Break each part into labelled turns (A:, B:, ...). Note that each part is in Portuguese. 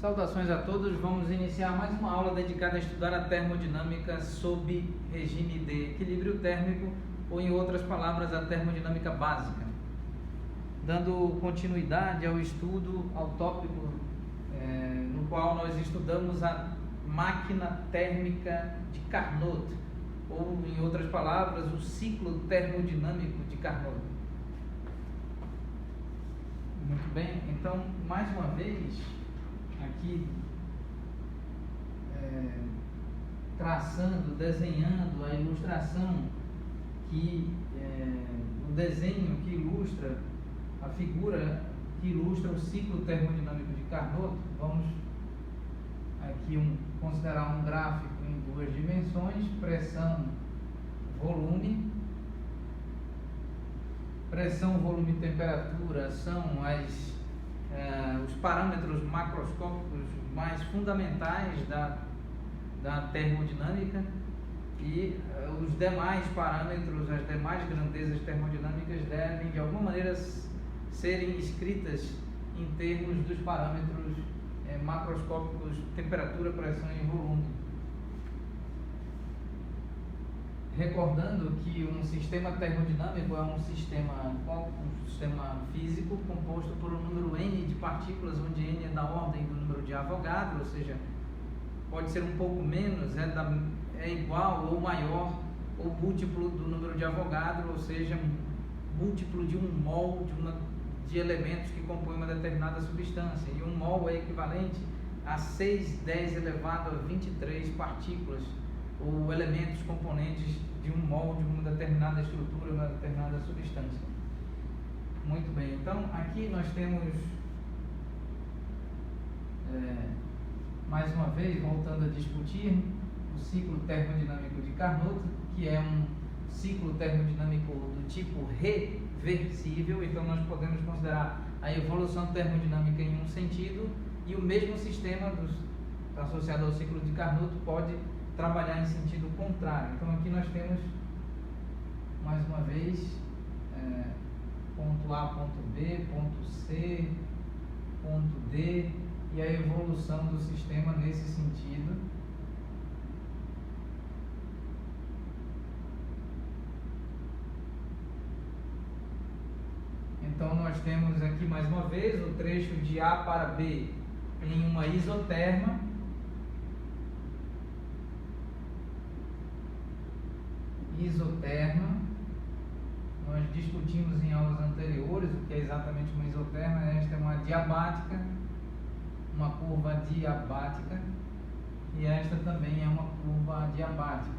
A: Saudações a todos, vamos iniciar mais uma aula dedicada a estudar a termodinâmica sob regime de equilíbrio térmico, ou em outras palavras, a termodinâmica básica. Dando continuidade ao estudo, ao tópico no qual nós estudamos a máquina térmica de Carnot, ou em outras palavras, o ciclo termodinâmico de Carnot. Muito bem, então, mais uma vez, aqui traçando, desenhando a ilustração o desenho que ilustra a figura que ilustra o ciclo termodinâmico de Carnot. Vamos aqui considerar um gráfico em duas dimensões: pressão, volume. Pressão, volume e temperatura são os parâmetros macroscópicos mais fundamentais da termodinâmica, e os demais parâmetros, as demais grandezas termodinâmicas devem de alguma maneira serem escritas em termos dos parâmetros macroscópicos temperatura, pressão e volume. Recordando que um sistema termodinâmico é um sistema físico composto por um número n de partículas, onde n é da ordem do número de Avogadro, ou seja, pode ser um pouco menos, é igual ou maior ou múltiplo do número de Avogadro, ou seja, múltiplo de um mol de elementos que compõem uma determinada substância. E um mol é equivalente a 6×10 elevado a 23 partículas ou elementos componentes de um mol de uma determinada estrutura, uma determinada substância. Muito bem, então aqui nós temos mais uma vez, voltando a discutir o ciclo termodinâmico de Carnot, que é um ciclo termodinâmico do tipo reversível. Então nós podemos considerar a evolução termodinâmica em um sentido, e o mesmo sistema associado ao ciclo de Carnot pode trabalhar em sentido contrário. Então aqui nós temos mais uma vez ponto A, ponto B, ponto C, ponto D, e a evolução do sistema nesse sentido. Então nós temos aqui mais uma vez o trecho de A para B em uma isoterma. Nós discutimos em aulas anteriores o que é exatamente uma isoterma. Esta é uma diabática, uma curva diabática, e esta também é uma curva diabática.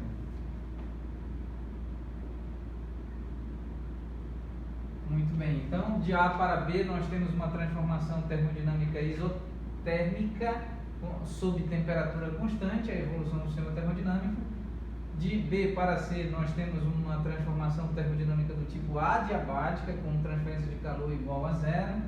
A: Muito bem, então de A para B nós temos uma transformação termodinâmica isotérmica sob temperatura constante, a evolução do sistema termodinâmico. De B para C nós temos uma transformação termodinâmica do tipo adiabática, com transferência de calor igual a zero.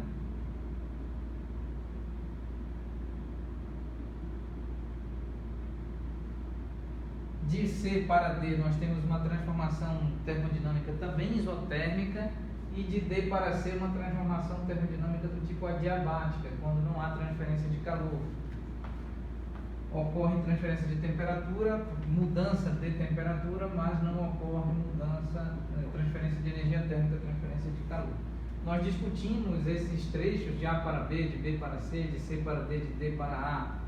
A: De C para D nós temos uma transformação termodinâmica também isotérmica, e de D para C uma transformação termodinâmica do tipo adiabática, quando não há transferência de calor. Ocorre transferência de temperatura, mudança de temperatura, mas não ocorre transferência de energia térmica, transferência de calor. Nós discutimos esses trechos de A para B, de B para C, de C para D, de D para A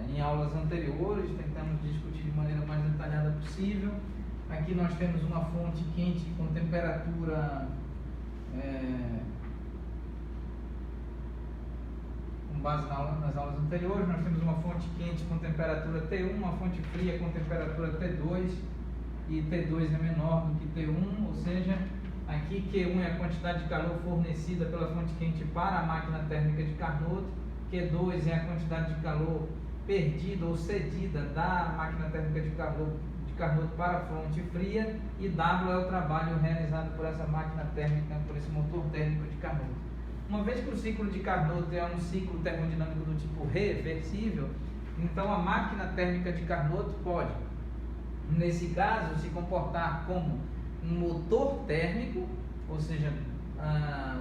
A: em aulas anteriores. Tentamos discutir de maneira mais detalhada possível. Aqui nós temos uma fonte quente com temperatura com base nas aulas anteriores. Nós temos uma fonte quente com temperatura T1, uma fonte fria com temperatura T2, e T2 é menor do que T1, ou seja, aqui Q1 é a quantidade de calor fornecida pela fonte quente para a máquina térmica de Carnot, Q2 é a quantidade de calor perdida ou cedida da máquina térmica de Carnot para a fonte fria, e W é o trabalho realizado por essa máquina térmica, por esse motor térmico de Carnot. Uma vez que o ciclo de Carnot é um ciclo termodinâmico do tipo reversível, então a máquina térmica de Carnot pode, nesse caso, se comportar como um motor térmico, ou seja,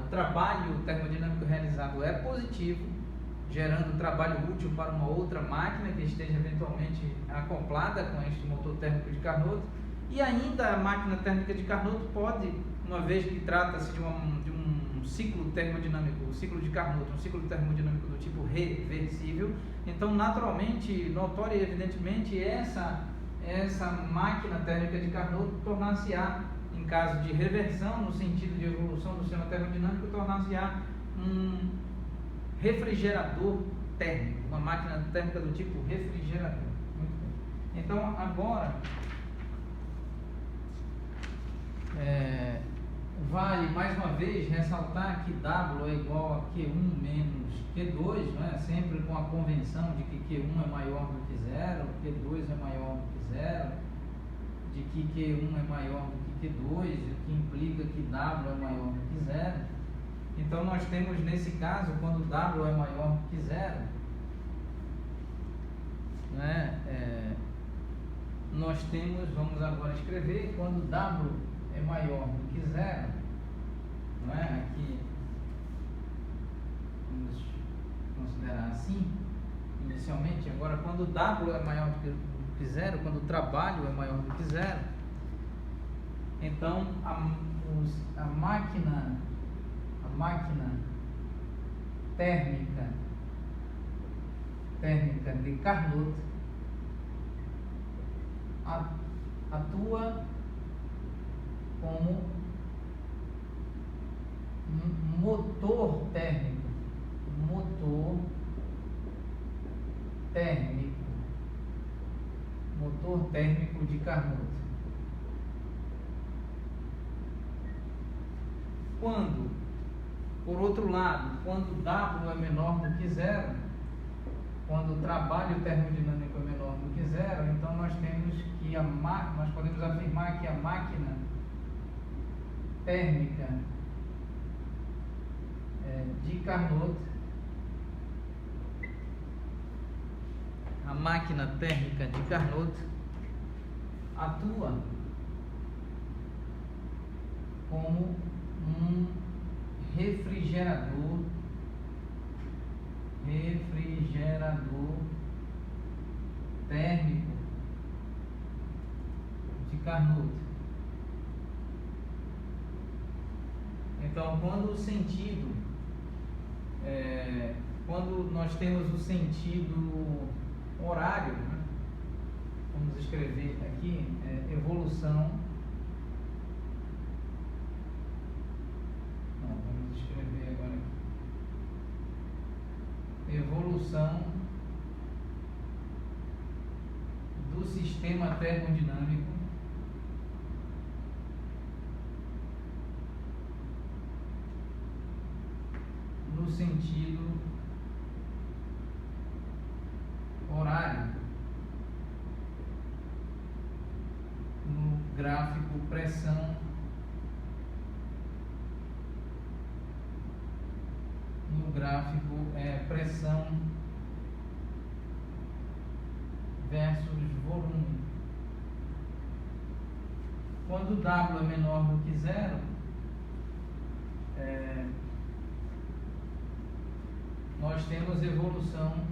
A: o trabalho termodinâmico realizado é positivo, gerando trabalho útil para uma outra máquina que esteja eventualmente acoplada com este motor térmico de Carnot. E ainda a máquina térmica de Carnot pode, uma vez que trata-se de um ciclo termodinâmico, o ciclo de Carnot, um ciclo termodinâmico do tipo reversível, então naturalmente, notória e evidentemente, essa máquina térmica de Carnot tornar-se-á, em caso de reversão, no sentido de evolução do sistema termodinâmico, tornar-se-á um refrigerador térmico, uma máquina térmica do tipo refrigerador. Muito bem. Então, agora, vale mais uma vez ressaltar que W é igual a Q1 menos Q2, né? Sempre com a convenção de que Q1 é maior do que zero, Q2 é maior do que zero, de que Q1 é maior do que Q2, o que implica que W é maior do que zero. Então nós temos nesse caso, quando W é maior do que zero, né, nós temos, vamos agora escrever, quando W é maior do que zero, não é? Aqui vamos considerar assim inicialmente. Agora, quando W é maior do que zero, quando o trabalho é maior do que zero, então a máquina térmica de Carnot atua como um motor térmico de Carnot. Quando, por outro lado, quando W é menor do que zero, quando o trabalho termodinâmico é menor do que zero, então nós temos que nós podemos afirmar que a máquina térmica de Carnot, atua como um refrigerador térmico de Carnot. Então, quando nós temos o sentido horário, né? Vamos escrever aqui evolução. Não, vamos escrever agora aqui. Evolução do sistema termodinâmico no sentido horário, no gráfico pressão pressão versus volume. Quando W é menor do que zero, nós temos evolução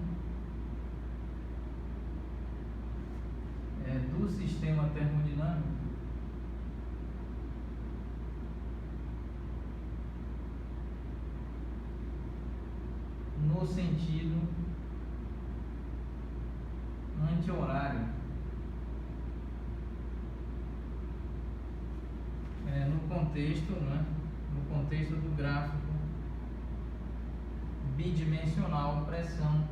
A: do sistema termodinâmico no sentido anti-horário, no contexto do gráfico bidimensional pressão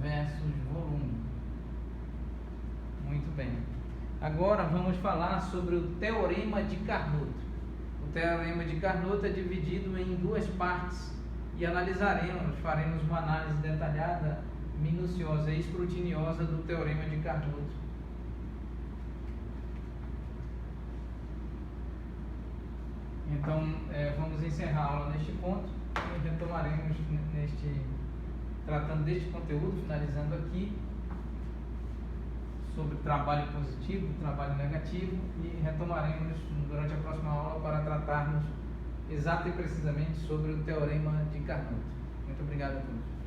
A: versus volume. Muito bem. Agora vamos falar sobre o teorema de Carnot. O teorema de Carnot é dividido em duas partes e faremos uma análise detalhada, minuciosa e escrutiniosa do teorema de Carnot. Então, vamos encerrar a aula neste ponto e retomaremos tratando deste conteúdo, finalizando aqui, sobre trabalho positivo e trabalho negativo, e retomaremos durante a próxima aula para tratarmos exata e precisamente sobre o Teorema de Carnot. Muito obrigado a todos.